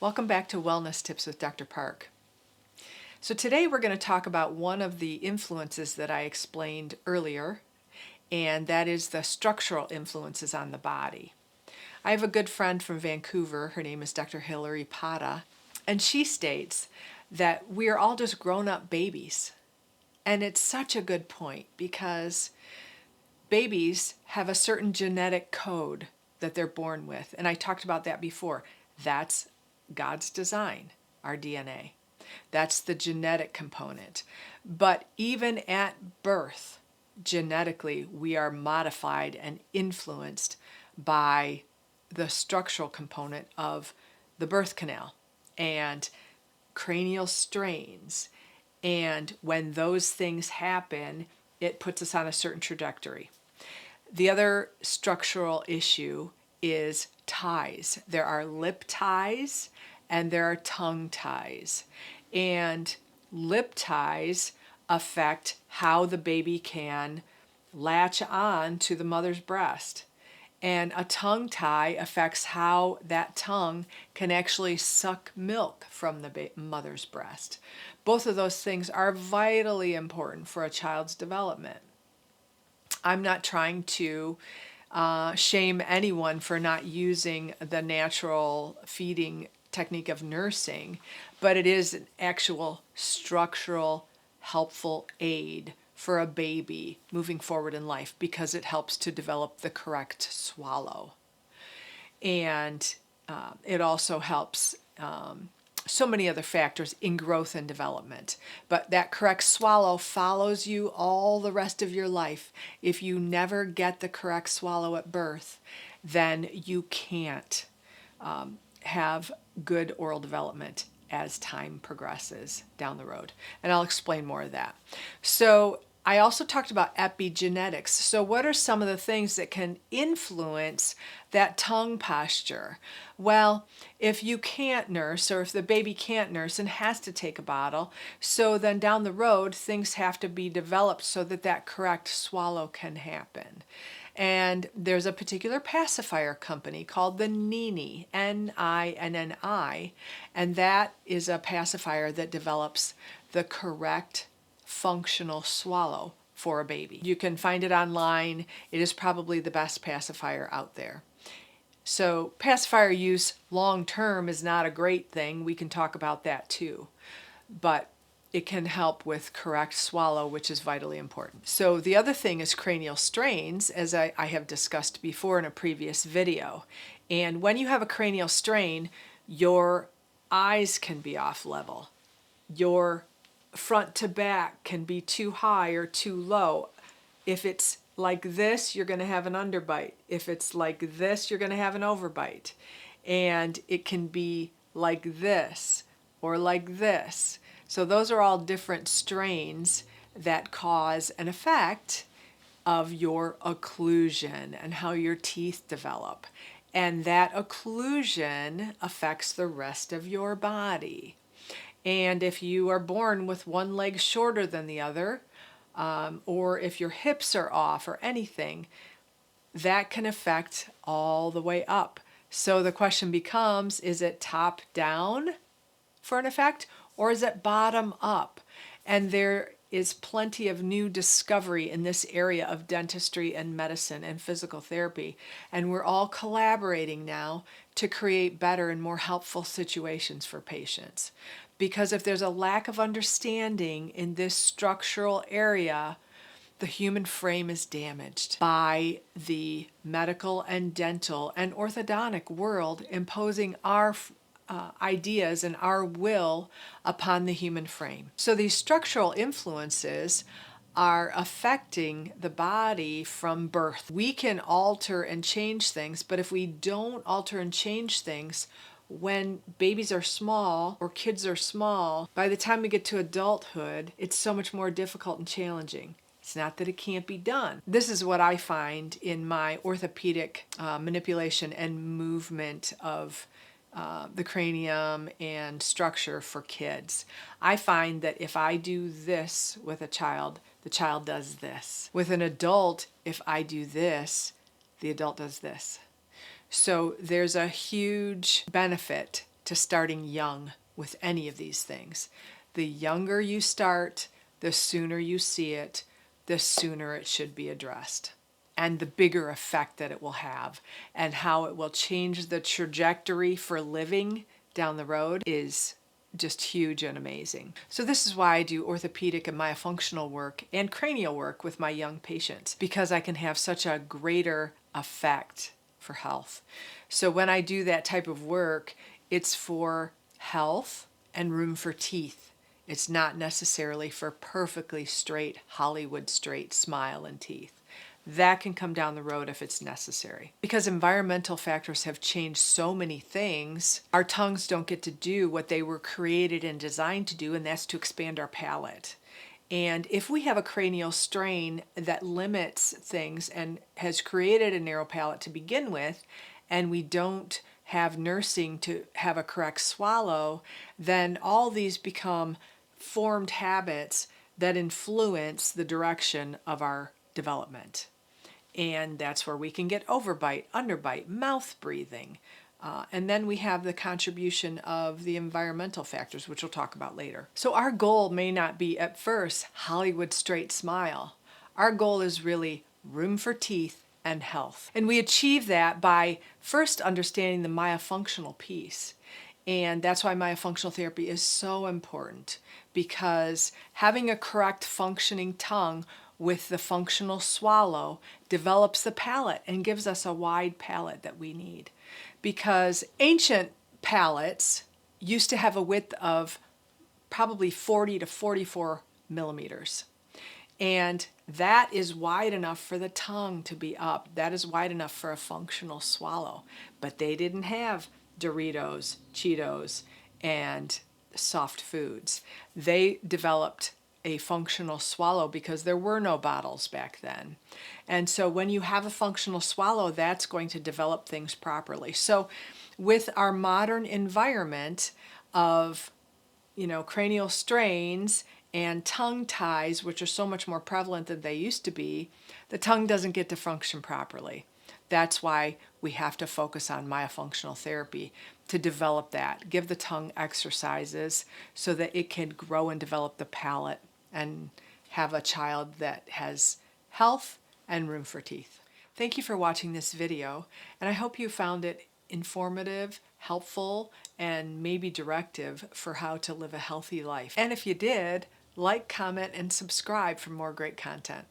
Welcome back to Wellness Tips with Dr. Park. So today we're going to talk about one of the influences that I explained earlier, and that is the structural influences on the body. I have a good friend from Vancouver. Her name is Dr. Hilary Pata, and she states that we are all just grown-up babies. And it's such a good point because babies have a certain genetic code that they're born with. And I talked about that before. That's God's design, our DNA. That's the genetic component. But even at birth, genetically, we are modified and influenced by the structural component of the birth canal and cranial strains. And when those things happen, it puts us on a certain trajectory. The other structural issue is ties. There are lip ties and there are tongue ties. And lip ties affect how the baby can latch on to the mother's breast. And a tongue tie affects how that tongue can actually suck milk from the mother's breast. Both of those things are vitally important for a child's development. I'm not trying to shame anyone for not using the natural feeding technique of nursing, but it is an actual structural, helpful aid for a baby moving forward in life because it helps to develop the correct swallow. And it also helps so many other factors in growth and development. But that correct swallow follows you all the rest of your life. If you never get the correct swallow at birth, then you can't have good oral development as time progresses down the road. And I'll explain more of that. So I also talked about epigenetics. So what are some of the things that can influence that tongue posture? Well, if you can't nurse, or if the baby can't nurse and has to take a bottle, so then down the road things have to be developed so that that correct swallow can happen. And there's a particular pacifier company called the Nini, Ninni, and that is a pacifier that develops the correct functional swallow for a baby. You can find it online. It is probably the best pacifier out there. So pacifier use long term is not a great thing. We can talk about that too. But it can help with correct swallow, which is vitally important. So the other thing is cranial strains, as I have discussed before in a previous video. And when you have a cranial strain, your eyes can be off level. Your front to back can be too high or too low. If it's like this, you're going to have an underbite. If it's like this, you're going to have an overbite. And it can be like this or like this. So those are all different strains that cause an effect of your occlusion and how your teeth develop. And that occlusion affects the rest of your body. And if you are born with one leg shorter than the other, or if your hips are off or anything, that can affect all the way up. So the question becomes, is it top down for an effect, or is it bottom up? And there is plenty of new discovery in this area of dentistry and medicine and physical therapy. And we're all collaborating now to create better and more helpful situations for patients. Because if there's a lack of understanding in this structural area, the human frame is damaged by the medical and dental and orthodontic world imposing our ideas and our will upon the human frame. So these structural influences are affecting the body from birth. We can alter and change things, but if we don't alter and change things when babies are small or kids are small, by the time we get to adulthood, it's so much more difficult and challenging. It's not that it can't be done. This is what I find in my orthopedic manipulation and movement of the cranium and structure for kids. I find that if I do this with a child, the child does this. With an adult, if I do this, the adult does this. So there's a huge benefit to starting young with any of these things. The younger you start, the sooner you see it, the sooner it should be addressed, and the bigger effect that it will have, and how it will change the trajectory for living down the road is just huge and amazing. So this is why I do orthopedic and myofunctional work and cranial work with my young patients, because I can have such a greater effect for health. So when I do that type of work, it's for health and room for teeth. It's not necessarily for perfectly straight, Hollywood straight smile and teeth. That can come down the road if it's necessary. Because environmental factors have changed so many things, our tongues don't get to do what they were created and designed to do, and that's to expand our palate. And if we have a cranial strain that limits things and has created a narrow palate to begin with, and we don't have nursing to have a correct swallow, then all these become formed habits that influence the direction of our development. And that's where we can get overbite, underbite, mouth breathing. And then we have the contribution of the environmental factors, which we'll talk about later. So our goal may not be at first Hollywood straight smile. Our goal is really room for teeth and health. And we achieve that by first understanding the myofunctional piece. And that's why myofunctional therapy is so important, because having a correct functioning tongue with the functional swallow develops the palate and gives us a wide palate that we need. Because ancient palates used to have a width of probably 40 to 44 millimeters. And that is wide enough for the tongue to be up. That is wide enough for a functional swallow. But they didn't have Doritos, Cheetos, and soft foods. They developed a functional swallow because there were no bottles back then. And so when you have a functional swallow, that's going to develop things properly. So with our modern environment of, cranial strains and tongue ties, which are so much more prevalent than they used to be, the tongue doesn't get to function properly. That's why we have to focus on myofunctional therapy to develop that. Give the tongue exercises so that it can grow and develop the palate and have a child that has health and room for teeth. Thank you for watching this video, and I hope you found it informative, helpful, and maybe directive for how to live a healthy life. And if you did, like, comment, and subscribe for more great content.